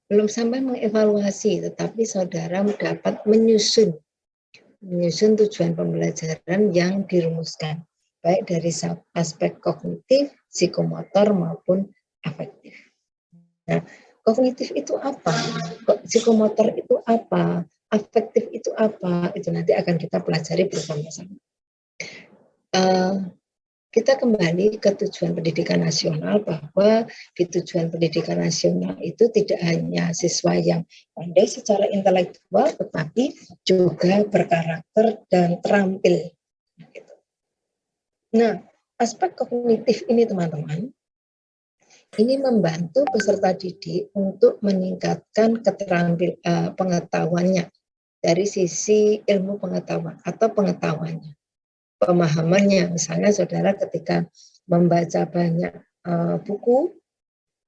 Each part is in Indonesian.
belum sampai mengevaluasi, tetapi saudara dapat menyusun tujuan pembelajaran yang dirumuskan, baik dari aspek kognitif, psikomotor maupun afektif. Nah, kognitif itu apa? Psikomotor itu apa? Afektif itu apa? Itu nanti akan kita pelajari bersama-sama. Kita kembali ke tujuan pendidikan nasional, bahwa di tujuan pendidikan nasional itu tidak hanya siswa yang pandai secara intelektual, tetapi juga berkarakter dan terampil. Nah, aspek kognitif ini teman-teman, ini membantu peserta didik untuk meningkatkan pengetahuannya dari sisi ilmu pengetahuan atau pengetahuannya. Pemahamannya, misalnya saudara ketika membaca banyak buku,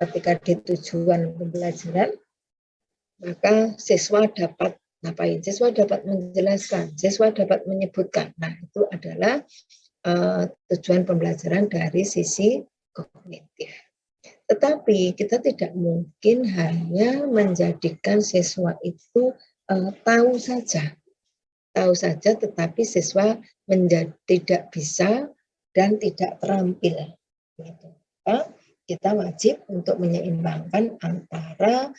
ketika di tujuan pembelajaran, maka siswa dapat ngapain? Siswa dapat menjelaskan, siswa dapat menyebutkan. Nah, itu adalah tujuan pembelajaran dari sisi kognitif. Tetapi kita tidak mungkin hanya menjadikan siswa itu tahu saja, tetapi siswa tidak bisa dan tidak terampil. Kita wajib untuk menyeimbangkan antara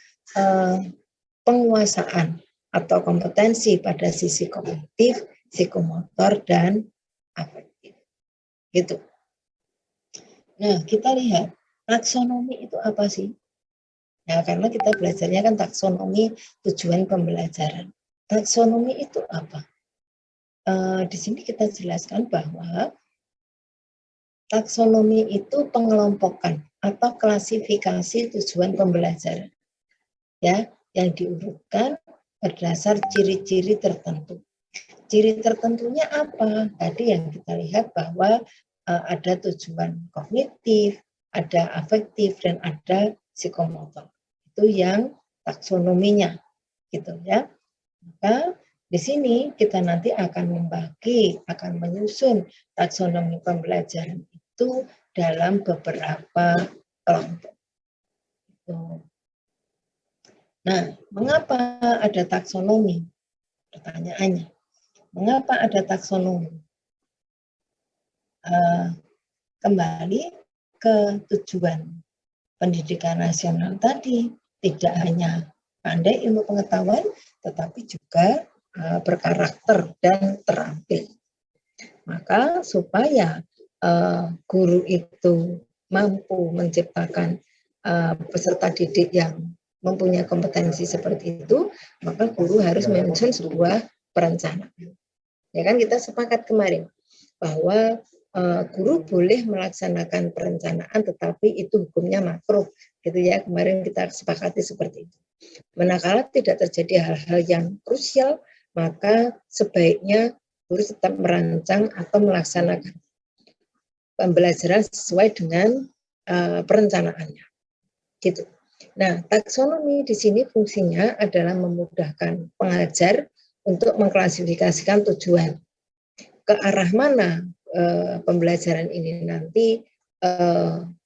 penguasaan atau kompetensi pada sisi kognitif, psikomotor, dan afektif. Gitu. Nah, kita lihat taksonomi itu apa sih? Nah, karena kita belajarnya kan taksonomi tujuan pembelajaran. Taksonomi itu apa? Di sini kita jelaskan bahwa taksonomi itu pengelompokan atau klasifikasi tujuan pembelajaran, ya, yang diurutkan berdasar ciri-ciri tertentu. Ciri tertentunya apa? Tadi yang kita lihat bahwa ada tujuan kognitif, ada afektif, dan ada psikomotor. Itu yang taksonominya, gitu ya. Maka di sini kita nanti akan menyusun taksonomi pembelajaran itu dalam beberapa kelompok. Nah, mengapa ada taksonomi? Pertanyaannya, mengapa ada taksonomi? Kembali ke tujuan pendidikan nasional tadi, tidak hanya pandai ilmu pengetahuan, tetapi juga berkarakter dan terampil. Maka supaya guru itu mampu menciptakan peserta didik yang mempunyai kompetensi seperti itu, maka guru harus menyusun sebuah perencanaan. Ya kan, kita sepakat kemarin bahwa guru boleh melaksanakan perencanaan, tetapi itu hukumnya makruh, gitu ya. Kemarin kita sepakati seperti itu. Manakala tidak terjadi hal-hal yang krusial, maka sebaiknya guru tetap merancang atau melaksanakan pembelajaran sesuai dengan perencanaannya. Gitu. Nah, taksonomi di sini fungsinya adalah memudahkan pengajar untuk mengklasifikasikan tujuan. Ke arah mana pembelajaran ini nanti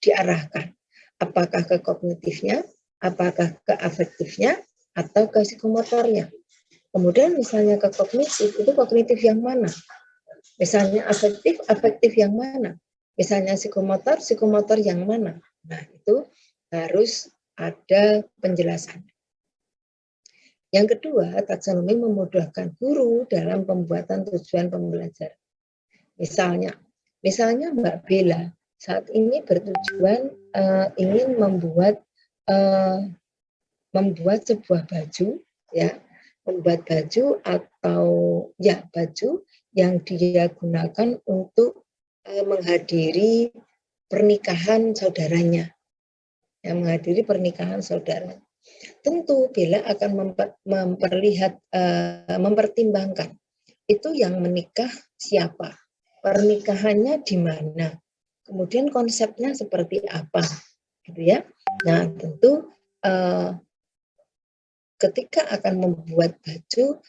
diarahkan? Apakah ke kognitifnya, apakah ke afektifnya, atau ke psikomotornya? Kemudian misalnya ke kognitif, itu kognitif yang mana? Misalnya afektif yang mana? Misalnya psikomotor yang mana? Nah, itu harus ada penjelasan. Yang kedua, taksonomi memudahkan guru dalam pembuatan tujuan pembelajaran. Misalnya Mbak Bella saat ini bertujuan ingin membuat sebuah baju, ya, membuat baju atau ya baju yang dia gunakan untuk menghadiri pernikahan saudaranya, yang menghadiri pernikahan saudara. Tentu Bella akan mempertimbangkan itu yang menikah siapa, pernikahannya di mana, kemudian konsepnya seperti apa, gitu ya. Nah, tentu ketika akan membuat baju,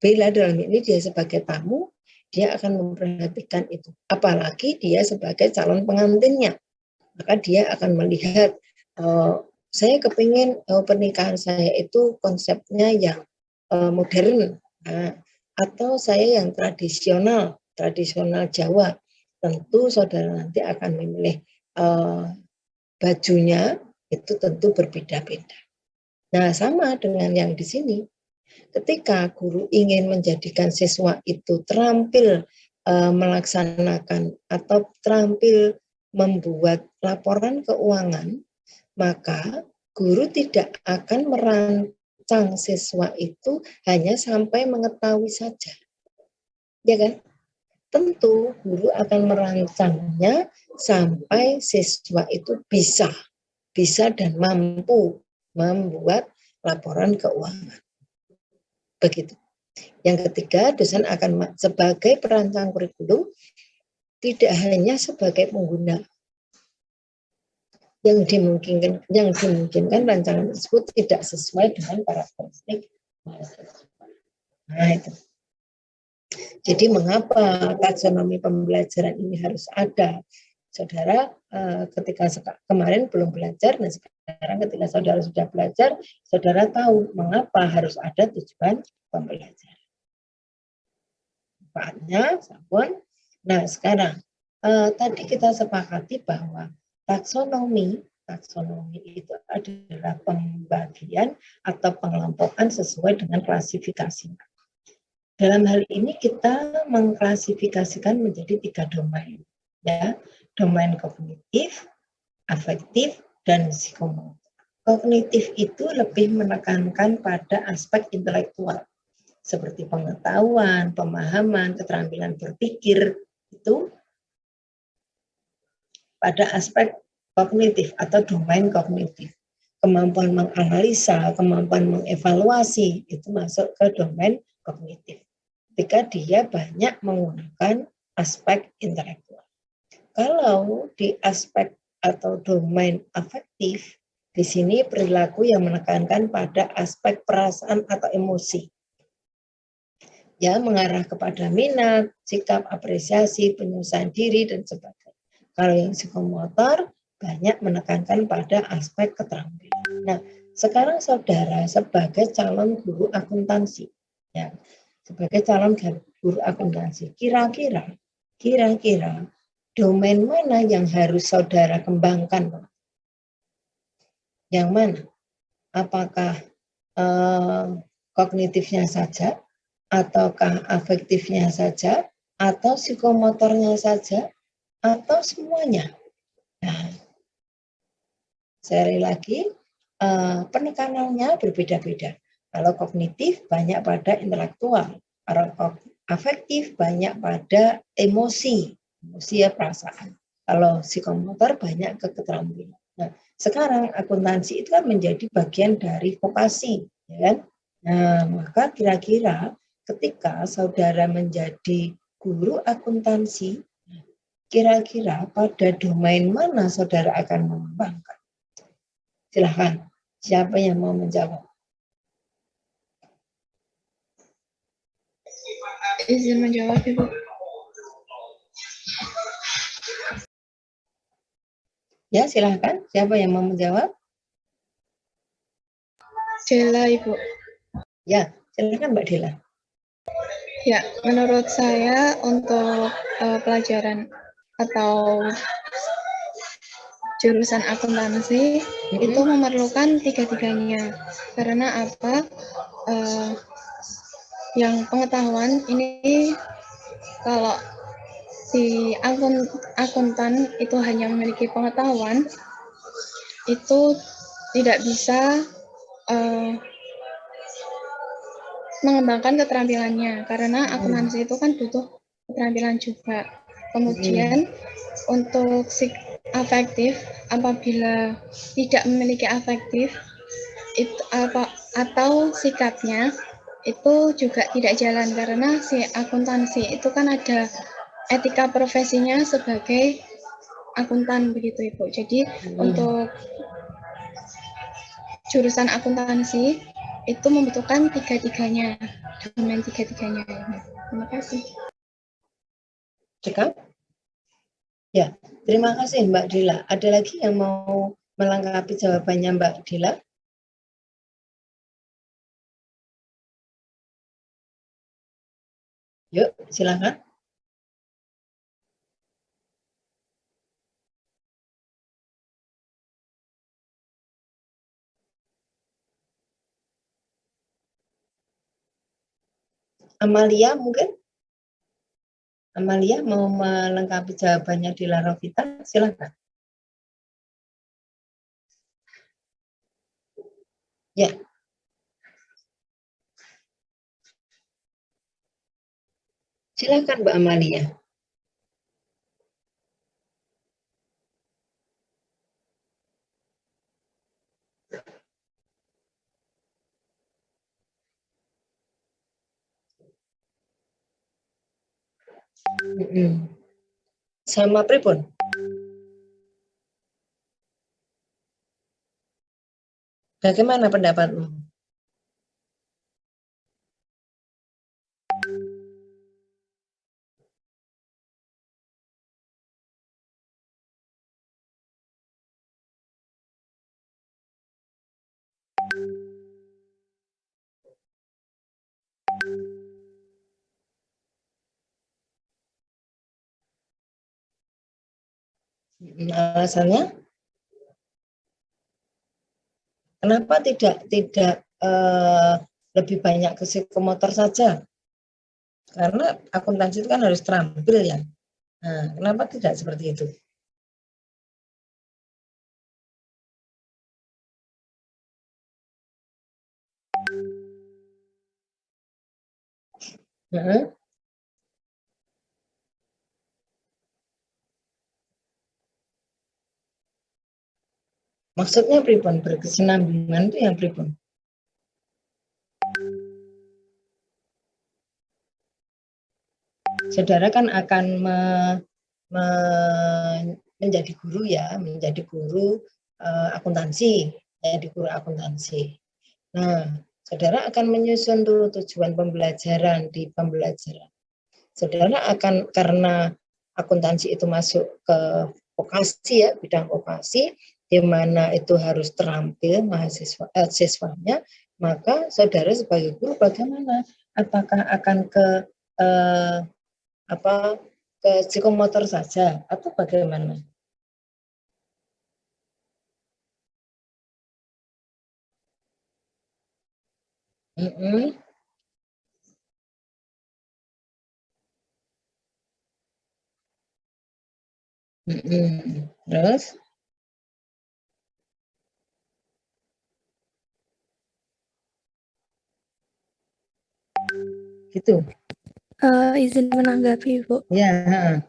Bella dalam ini dia sebagai tamu, dia akan memperhatikan itu. Apalagi dia sebagai calon pengantinnya. maka dia akan melihat saya kepingin pernikahan saya itu konsepnya yang modern, atau saya yang tradisional Jawa. Tentu saudara nanti akan memilih bajunya itu tentu berbeda-beda. Nah, sama dengan yang di sini. Ketika guru ingin menjadikan siswa itu terampil melaksanakan atau terampil membuat laporan keuangan, maka guru tidak akan merancang siswa itu hanya sampai mengetahui saja. Ya kan? Tentu guru akan merancangnya sampai siswa itu bisa dan mampu membuat laporan keuangan. Begitu. Yang ketiga, dosen akan sebagai perancang kurikulum tidak hanya sebagai pengguna. Yang dimungkinkan rancangan tersebut tidak sesuai dengan karakteristik mahasiswa. Nah, itu. Jadi mengapa taksonomi pembelajaran ini harus ada? Saudara ketika kemarin belum belajar, nah sekarang ketika saudara sudah belajar, saudara tahu mengapa harus ada tujuan pembelajaran. Manfaatnya, sabun. Nah sekarang tadi kita sepakati bahwa taksonomi itu adalah pembagian atau pengelompokan sesuai dengan klasifikasi. Dalam hal ini kita mengklasifikasikan menjadi 3 domain, ya, domain kognitif, afektif, dan psikomotor. Kognitif itu lebih menekankan pada aspek intelektual, seperti pengetahuan, pemahaman, keterampilan berpikir, itu pada aspek kognitif atau domain kognitif. Kemampuan menganalisa, kemampuan mengevaluasi, itu masuk ke domain kognitif. Ketika dia banyak menggunakan aspek intelektual. Kalau di aspek atau domain afektif, di sini perilaku yang menekankan pada aspek perasaan atau emosi. Ya, mengarah kepada minat, sikap, apresiasi, penyusahan diri, dan sebagainya. Kalau yang psikomotor, banyak menekankan pada aspek keterampilan. Nah, sekarang saudara sebagai calon guru akuntansi, ya, sebagai calon guru akuntansi, kira-kira domain mana yang harus saudara kembangkan? Yang mana? Apakah kognitifnya saja, ataukah afektifnya saja, atau psikomotornya saja, atau semuanya? Nah, sekali lagi, penekanannya berbeda-beda. Kalau kognitif banyak pada intelektual, kalau afektif banyak pada emosi ya perasaan. Kalau psikomotor banyak ke keterampilan. Nah, sekarang akuntansi itu kan menjadi bagian dari vokasi, ya kan? Nah, maka kira-kira ketika saudara menjadi guru akuntansi, kira-kira pada domain mana saudara akan mengembangkan? Silahkan, siapa yang mau menjawab? Izin menjawab, Ibu. Ya, silahkan. Siapa yang mau menjawab? Dela, Ibu. Ya, silahkan Mbak Dela. Ya, menurut saya untuk pelajaran atau jurusan akuntansi itu memerlukan tiga-tiganya. Karena apa? Yang pengetahuan ini kalau si akuntan itu hanya memiliki pengetahuan, itu tidak bisa mengembangkan keterampilannya, karena akuntansi itu kan butuh keterampilan juga. Kemudian untuk afektif, apabila tidak memiliki afektif itu atau sikapnya itu juga tidak jalan, karena si akuntansi itu kan ada etika profesinya sebagai akuntan, begitu Ibu. Jadi untuk jurusan akuntansi itu membutuhkan tiga-tiganya, domain tiga-tiganya. Terima kasih. Cekap? Ya, terima kasih Mbak Dila. Ada lagi yang mau melengkapi jawabannya Mbak Dila? Yuk, silakan. Amalia mungkin? Amalia mau melengkapi jawabannya Dila Rovita? Silakan. Ya. Silakan Mbak Amalia. Sama pripun? Bagaimana pendapatmu? Alasannya kenapa tidak lebih banyak ke psikomotor saja? Karena akuntansi itu kan harus terampil ya. Nah, kenapa tidak seperti itu? Nah, maksudnya pripun? Berkesinambungan itu yang pripun? Saudara kan akan menjadi guru ya, menjadi guru akuntansi, jadi guru akuntansi. Nah, saudara akan menyusun tuh tujuan pembelajaran di pembelajaran. Saudara akan, karena akuntansi itu masuk ke vokasi ya, bidang vokasi, di mana itu harus terampil siswanya, maka saudara sebagai guru bagaimana? Apakah akan ke eh, apa ke psikomotor saja atau bagaimana? Mm -mm, mm -mm. Terus gitu. Izin menanggapi, Bu. Ya.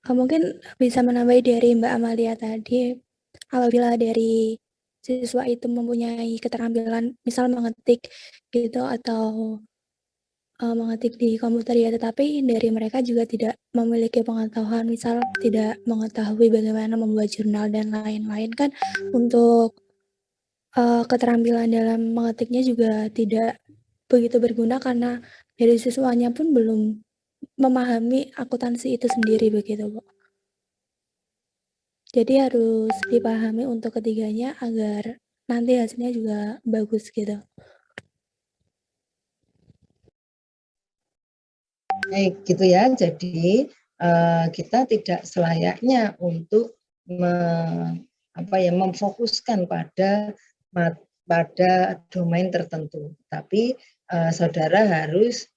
Mungkin bisa menambahi dari Mbak Amalia tadi, apabila dari siswa itu mempunyai keterampilan, misal mengetik gitu atau mengetik di komputer ya, tetapi dari mereka juga tidak memiliki pengetahuan, misal tidak mengetahui bagaimana membuat jurnal dan lain-lain kan untuk keterampilan dalam mengetiknya juga tidak begitu berguna karena dari siswanya pun belum memahami akuntansi itu sendiri begitu, Bu. Jadi harus dipahami untuk ketiganya agar nanti hasilnya juga bagus gitu. Baik, gitu ya. Jadi kita tidak selayaknya untuk memfokuskan pada domain tertentu, tapi saudara harus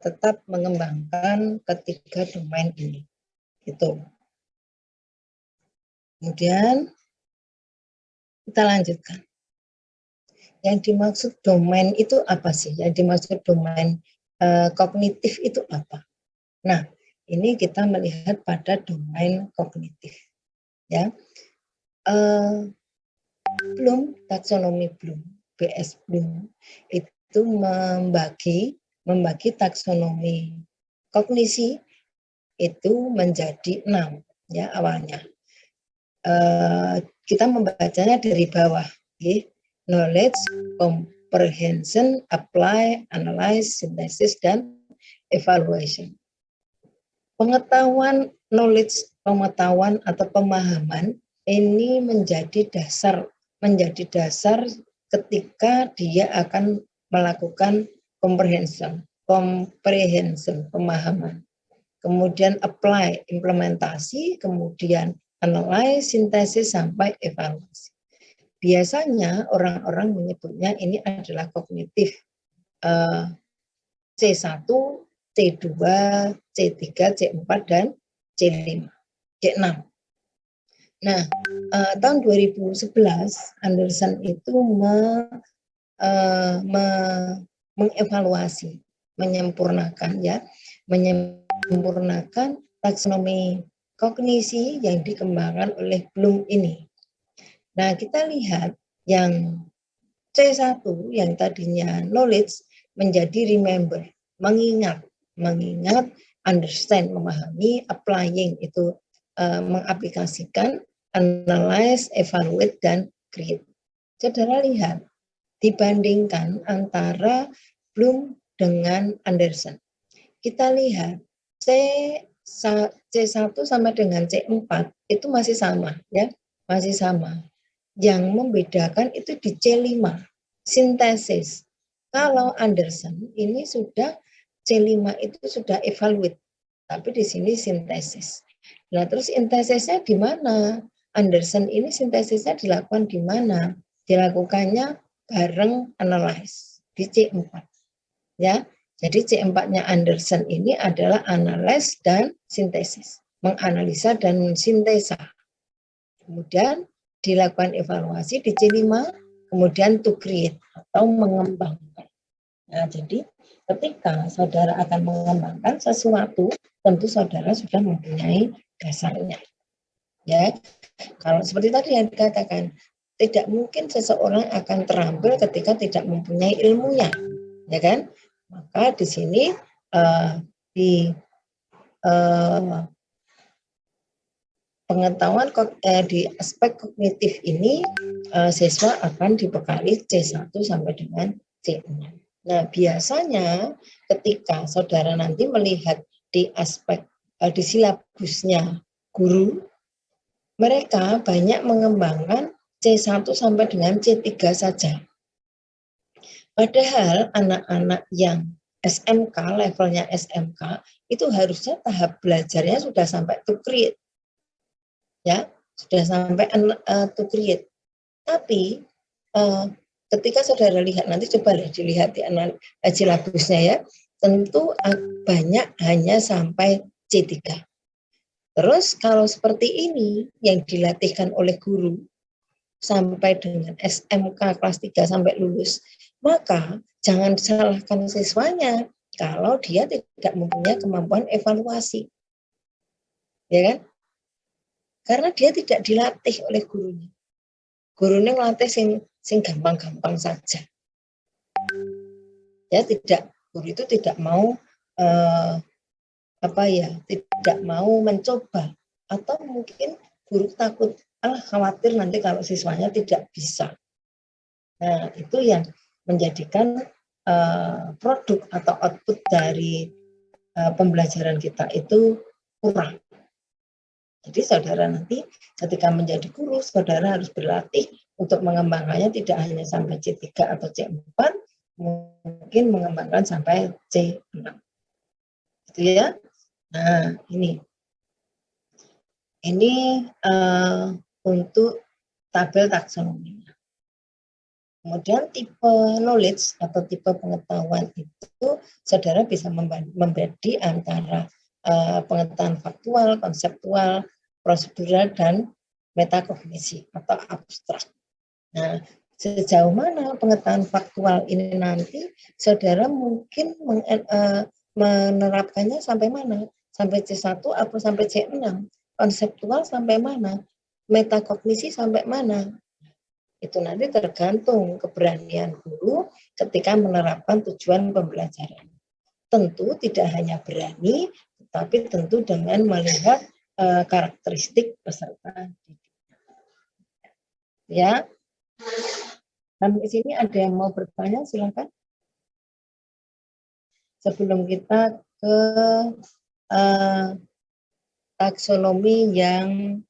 tetap mengembangkan ketiga domain ini. Gitu. Kemudian kita lanjutkan. Yang dimaksud domain itu apa sih? Yang dimaksud domain kognitif itu apa? Nah, ini kita melihat pada domain kognitif. Ya, Bloom, taksonomi Bloom, BS Bloom itu membagi taksonomi kognisi itu menjadi 6 ya awalnya. Kita membacanya dari bawah, okay? Knowledge, comprehension, apply, analyze, synthesis, dan evaluation. Pengetahuan knowledge, pengetahuan atau pemahaman ini menjadi dasar ketika dia akan melakukan comprehension, pemahaman. Kemudian apply, implementasi, kemudian analyze, sintesis, sampai evaluasi. Biasanya orang-orang menyebutnya ini adalah kognitif C1, C2, C3, C4, dan C5, C6. Nah, tahun 2011 Anderson itu mengevaluasi, menyempurnakan taksonomi kognisi yang dikembangkan oleh Bloom ini. Nah, kita lihat yang C1 yang tadinya knowledge menjadi remember, mengingat, understand, memahami, applying itu mengaplikasikan, analyze, evaluate, dan create. Saudara lihat, dibandingkan antara Bloom dengan Anderson. Kita lihat C1 sama dengan C4 itu masih sama, ya, masih sama. Yang membedakan itu di C5, sintesis. Kalau Anderson ini sudah C5 itu sudah evaluate, tapi di sini sintesis. Nah, terus sintesisnya di mana? Anderson ini sintesisnya dilakukan di mana? Dilakukannya bareng analyze di C4. Ya. Jadi C4-nya Anderson ini adalah analyze dan sintesis, menganalisa dan sintesa. Kemudian dilakukan evaluasi di C5, kemudian to create atau mengembangkan. Nah, jadi ketika saudara akan mengembangkan sesuatu, tentu saudara sudah mempunyai dasarnya. Ya, kalau seperti tadi yang dikatakan, tidak mungkin seseorang akan terampil ketika tidak mempunyai ilmunya, ya kan? Maka di sini pengetahuan di aspek kognitif ini siswa akan dibekali C1 sampai dengan C6. Nah, biasanya ketika saudara nanti melihat di aspek di silabusnya guru, mereka banyak mengembangkan C1 sampai dengan C3 saja. Padahal anak-anak yang SMK, levelnya SMK, itu harusnya tahap belajarnya sudah sampai to create. Ya, sudah sampai to create. Tapi ketika saudara lihat, nanti coba dilihat di silabusnya ya, tentu banyak hanya sampai C3. Terus kalau seperti ini yang dilatihkan oleh guru sampai dengan SMK kelas 3 sampai lulus, maka jangan salahkan siswanya kalau dia tidak mempunyai kemampuan evaluasi. Ya kan? Karena dia tidak dilatih oleh gurunya. Gurunya ngelatih sing gampang-gampang saja. Ya, guru itu tidak mau tidak mau mencoba, atau mungkin guru takut khawatir nanti kalau siswanya tidak bisa. Nah, itu yang menjadikan produk atau output dari pembelajaran kita itu kurang. Jadi saudara nanti ketika menjadi guru, saudara harus berlatih untuk mengembangkannya tidak hanya sampai C3 atau C4, mungkin mengembangkan sampai C6. Gitu ya. Nah, ini untuk tabel taksonomi. Kemudian tipe knowledge atau tipe pengetahuan itu saudara bisa membagi antara pengetahuan faktual, konseptual, prosedural, dan metakognisi atau abstrak. Nah, sejauh mana pengetahuan faktual ini nanti saudara mungkin menerapkannya sampai mana? Sampai C1 atau sampai C6? Konseptual sampai mana? Metakognisi sampai mana? Itu nanti tergantung keberanian guru ketika menerapkan tujuan pembelajaran. Tentu tidak hanya berani, tetapi tentu dengan melihat karakteristik peserta didik. Ya, sampai sini ada yang mau bertanya, silakan. Sebelum kita ke taksonomi yang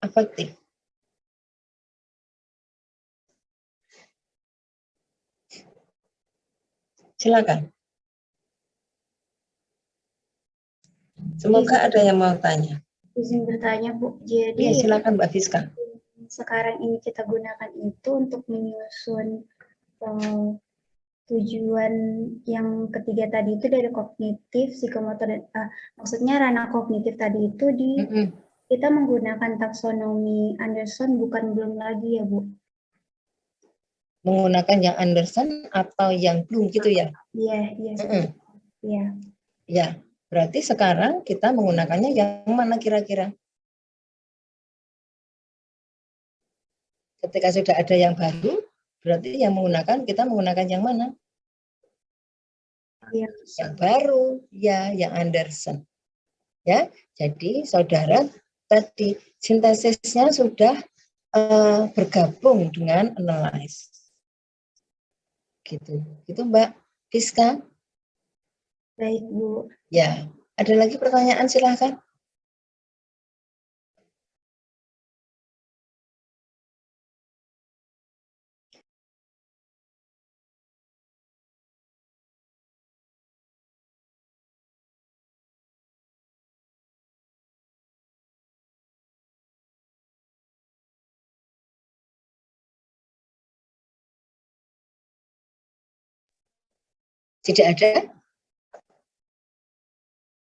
afektif. Silakan. Semoga ada yang mau tanya. Izin bertanya, Bu. Iya, Jadi silakan Mbak Fiska. sekarang ini kita gunakan itu untuk menyusun tujuan yang ketiga tadi itu dari kognitif, psikomotor, maksudnya ranah kognitif tadi itu kita menggunakan taksonomi Anderson bukan belum lagi ya, Bu? Menggunakan yang Anderson atau yang Bloom gitu ya? Iya, iya. Iya. Ya, berarti sekarang kita menggunakannya yang mana kira-kira? Ketika sudah ada yang baru, berarti kita menggunakan yang mana? Iya. Yang baru, ya, yang Anderson. Ya, jadi saudara tadi sintesisnya sudah bergabung dengan analyze. Gitu Mbak Fiska. Baik, Bu. Ya, ada lagi pertanyaan, silahkan. Tidak ada?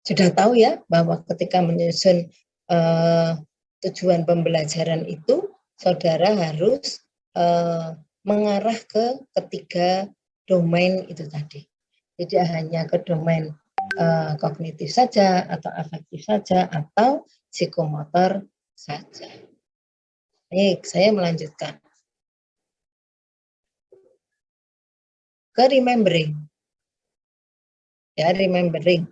Sudah tahu ya bahwa ketika menyusun tujuan pembelajaran itu, saudara harus mengarah ke ketiga domain itu tadi. Tidak hanya ke domain kognitif saja, atau afektif saja, atau psikomotor saja. Baik, saya melanjutkan. Ke remembering. Ya, remembering.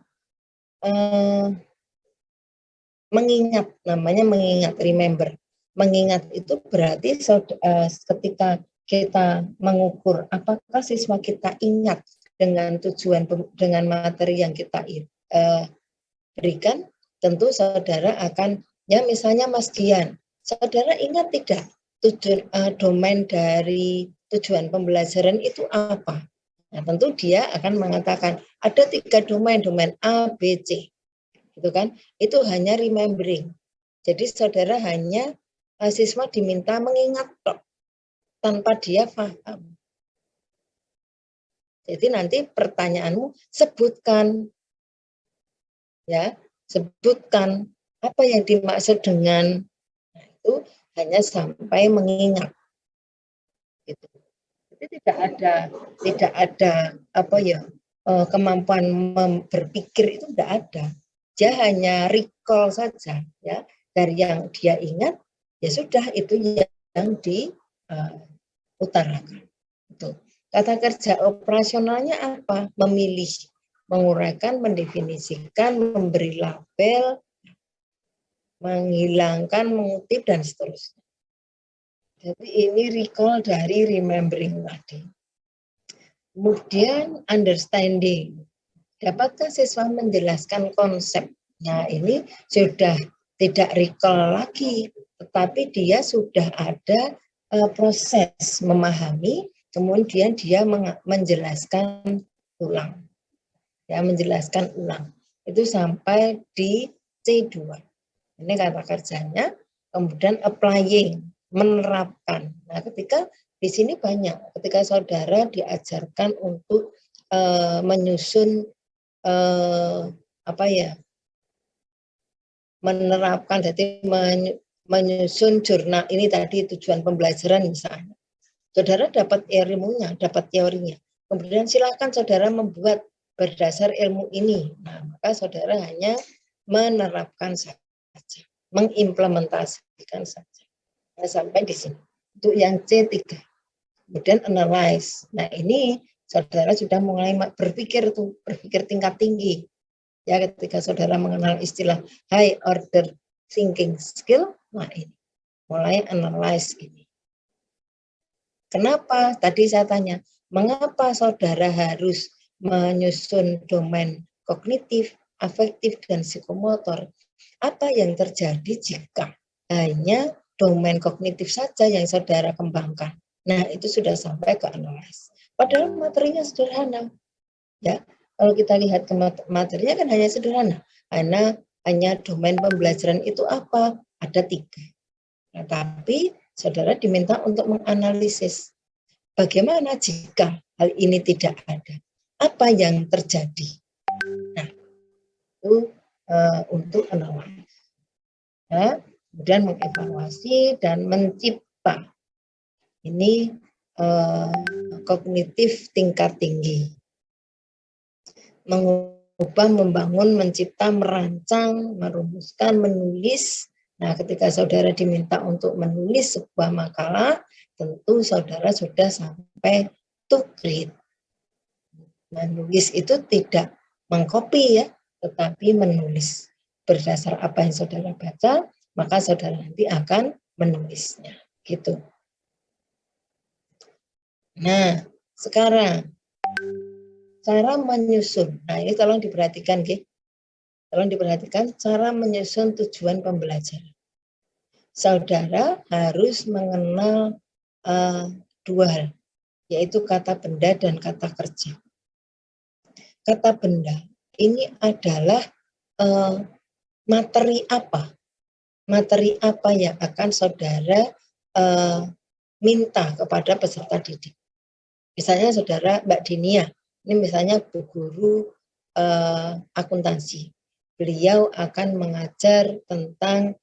Mengingat, namanya mengingat, remember. Mengingat itu berarti ketika kita mengukur apakah siswa kita ingat dengan tujuan, dengan materi yang kita berikan, tentu saudara akan, ya misalnya Mas Dian, saudara ingat tidak domain dari tujuan pembelajaran itu apa? Nah, tentu dia akan mengatakan ada 3 domain A, B, C, gitu kan? Itu hanya remembering. Jadi saudara hanya siswa diminta mengingat tanpa dia paham. Jadi nanti pertanyaanmu sebutkan, ya, sebutkan apa yang dimaksud dengan, nah, itu hanya sampai mengingat. Gitu. Jadi tidak ada apa ya, kemampuan berpikir itu tidak ada. Dia hanya recall saja, ya, dari yang dia ingat, ya sudah itu yang diutarakan. Itu. Kata kerja operasionalnya apa? Memilih, menguraikan, mendefinisikan, memberi label, menghilangkan, mengutip, dan seterusnya. Jadi ini recall dari remembering tadi. Kemudian understanding. Dapatkah siswa menjelaskan konsep? Nah, ini sudah tidak recall lagi, tetapi dia sudah ada proses memahami, kemudian dia menjelaskan ulang. Ya, menjelaskan ulang. Itu sampai di C2. Ini kata kerjanya. Kemudian applying, menerapkan. Nah, ketika di sini banyak, ketika saudara diajarkan untuk menyusun apa ya, menerapkan, jadi menyusun jurnal ini tadi tujuan pembelajaran misalnya. Saudara dapat ilmunya, dapat teorinya. Kemudian silakan saudara membuat berdasar ilmu ini. Nah, maka saudara hanya menerapkan saja, mengimplementasikan saja. Nah, sampai di sini. Untuk yang C3. Kemudian analyze. Nah, ini saudara sudah mulai berpikir tingkat tinggi. Ya, ketika saudara mengenal istilah high order thinking skill, nah ini mulai analyze ini. Kenapa? Tadi saya tanya, mengapa saudara harus menyusun domain kognitif, afektif, dan psikomotor. Apa yang terjadi jika hanya domain kognitif saja yang saudara kembangkan? Nah, itu sudah sampai ke analisis. Padahal materinya sederhana. Ya, kalau kita lihat ke materinya kan hanya sederhana. Hanya domain pembelajaran itu apa? Ada 3. Nah, tapi saudara diminta untuk menganalisis. Bagaimana jika hal ini tidak ada? Apa yang terjadi? Nah, itu untuk analisis. Ya, kemudian mengevaluasi dan mencipta. Ini kognitif tingkat tinggi. Mengubah, membangun, mencipta, merancang, merumuskan, menulis. Nah, ketika saudara diminta untuk menulis sebuah makalah, tentu saudara sudah sampai to create. Menulis itu tidak mengcopy ya, tetapi menulis. Berdasar apa yang saudara baca, maka saudara nanti akan menulisnya. Gitu. Nah, sekarang cara menyusun. Nah, ini tolong diperhatikan, Ge. Tolong diperhatikan cara menyusun tujuan pembelajaran. Saudara harus mengenal 2 hal, yaitu kata benda dan kata kerja. Kata benda ini adalah materi apa? Materi apa yang akan saudara minta kepada peserta didik. Misalnya saudara Mbak Dinia, ini misalnya Bu Guru akuntansi. Beliau akan mengajar tentang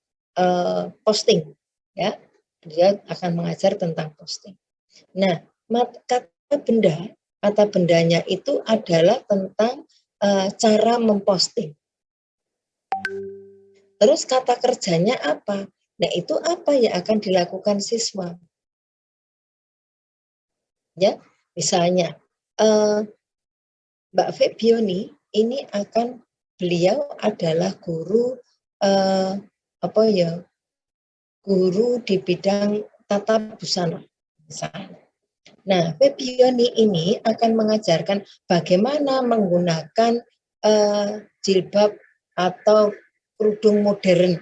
posting, ya. Beliau akan mengajar tentang posting. Nah, kata bendanya itu adalah tentang cara memposting. Terus kata kerjanya apa? Nah, itu apa yang akan dilakukan siswa? Ya, misalnya Mbak Febioni ini beliau adalah guru guru di bidang tata busana misalnya. Nah, Febioni ini akan mengajarkan bagaimana menggunakan jilbab atau kerudung modern.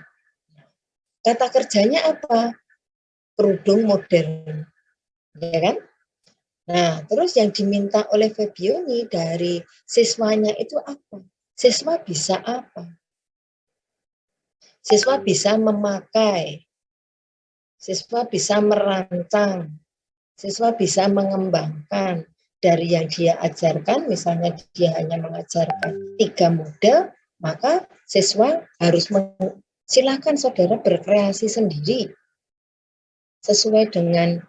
Kata kerjanya apa? Kerudung modern, ya kan? Nah, terus yang diminta oleh Febioni dari siswanya itu apa? Siswa bisa apa? Siswa bisa memakai, siswa bisa merancang, siswa bisa mengembangkan. Dari yang dia ajarkan, misalnya dia hanya mengajarkan 3 model, maka siswa harus silakan saudara berkreasi sendiri sesuai dengan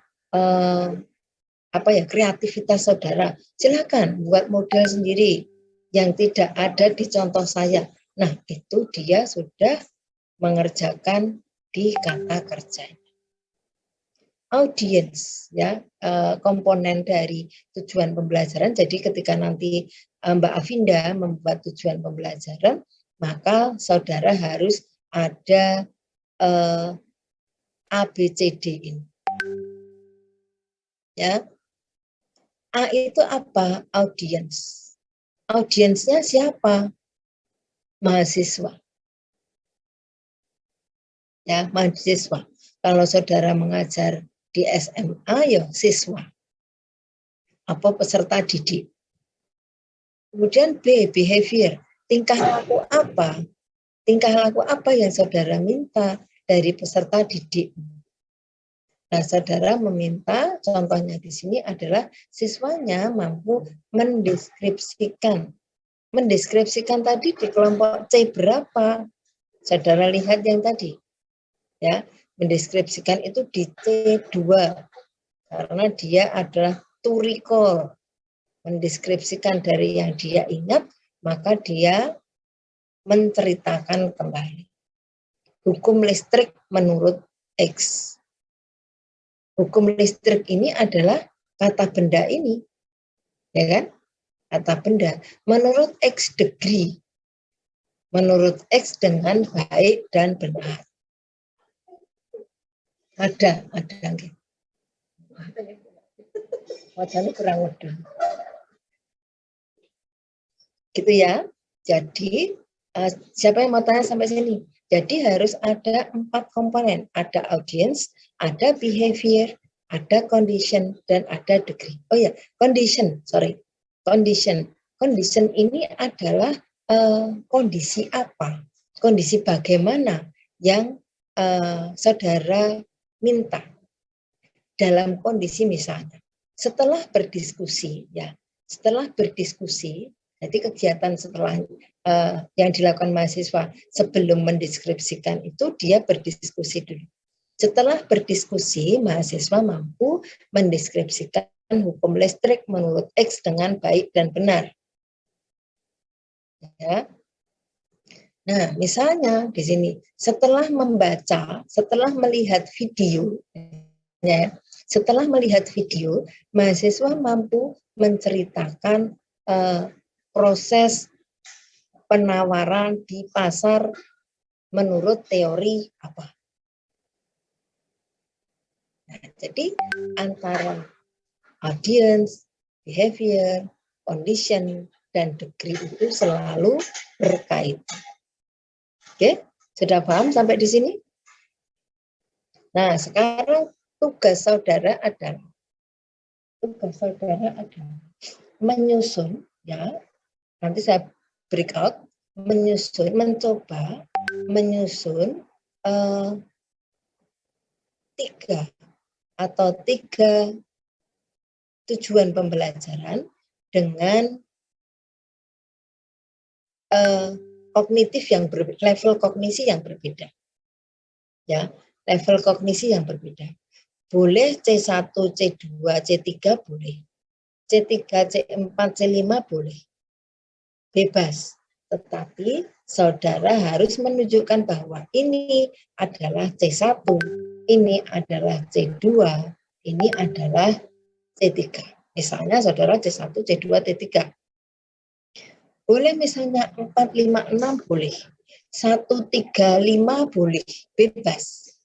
kreativitas saudara. Silakan buat model sendiri yang tidak ada di contoh saya. Nah, itu dia sudah mengerjakan di kata kerjanya. Audience, ya, komponen dari tujuan pembelajaran. Jadi ketika nanti Mbak Avinda membuat tujuan pembelajaran, maka saudara harus ada ABCD ini. Ya, A itu apa? Audience. Audiensnya siapa? Mahasiswa. Ya, mahasiswa. Kalau saudara mengajar di SMA, ya siswa. Apa peserta didik. Kemudian B, behavior. Tingkah laku apa? Tingkah laku apa yang saudara minta dari peserta didik? Nah, saudara meminta, contohnya di sini adalah siswanya mampu mendeskripsikan. Mendeskripsikan tadi di kelompok C berapa? Saudara lihat yang tadi. Ya, mendeskripsikan itu di C2 karena dia adalah to recall, mendeskripsikan dari yang dia ingat, maka dia menceritakan kembali. Hukum listrik menurut X. Hukum listrik ini adalah kata benda ini, ya kan? Kata benda menurut X degree, menurut X dengan baik dan benar. Ada wajahnya kurang wedun. Gitu ya. Jadi Siapa yang mau tanya sampai sini? Jadi harus ada 4 komponen. Ada audience, ada behavior, ada condition, dan ada degree. Oh ya, condition, sorry. Condition. Condition ini adalah kondisi apa? Kondisi bagaimana yang saudara minta. Dalam kondisi misalnya, setelah berdiskusi, jadi kegiatan setelah yang dilakukan mahasiswa sebelum mendeskripsikan itu dia berdiskusi dulu. Setelah berdiskusi, mahasiswa mampu mendeskripsikan hukum listrik menurut X dengan baik dan benar. Ya. Nah, misalnya di sini setelah membaca, setelah melihat video, ya, setelah melihat video, mahasiswa mampu menceritakan proses penawaran di pasar menurut teori apa. Nah, jadi antara audience, behavior, condition, dan degree itu selalu berkaitan. Oke, sudah paham sampai di sini? Nah, sekarang tugas saudara adalah menyusun, ya. Nanti saya breakout, mencoba menyusun 3 tujuan pembelajaran dengan kognitif yang level kognisi yang berbeda. Ya, level kognisi yang berbeda. Boleh C1, C2, C3 boleh. C3, C4, C5 boleh. Bebas. Tetapi saudara harus menunjukkan bahwa ini adalah C1, ini adalah C2, ini adalah C3. Misalnya saudara C1, C2, C3. Boleh misalnya 4, 5, 6 boleh. 1, 3, 5 boleh. Bebas.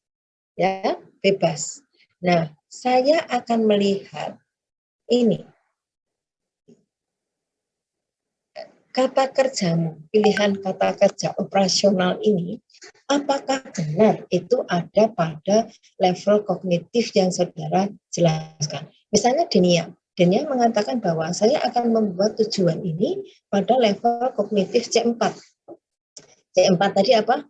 Ya, bebas. Nah, saya akan melihat ini. Kata kerjamu, pilihan kata kerja operasional ini, apakah benar itu ada pada level kognitif yang saudara jelaskan. Misalnya Denia mengatakan bahwa saya akan membuat tujuan ini pada level kognitif C4. C4 tadi apa?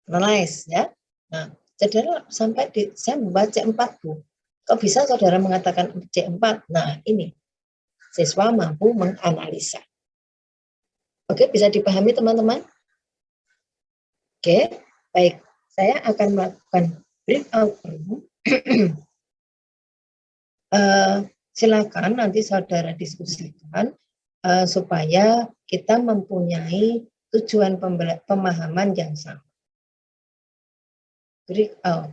Analyze, ya. Nah, saudara sampai saya membuat C4, Bu. Kok bisa saudara mengatakan C4? Nah, ini. Siswa mampu menganalisa. Oke, bisa dipahami teman-teman? Oke, baik. Saya akan melakukan breakout room. Silakan nanti saudara diskusikan supaya kita mempunyai tujuan pemahaman yang sama. Breakout.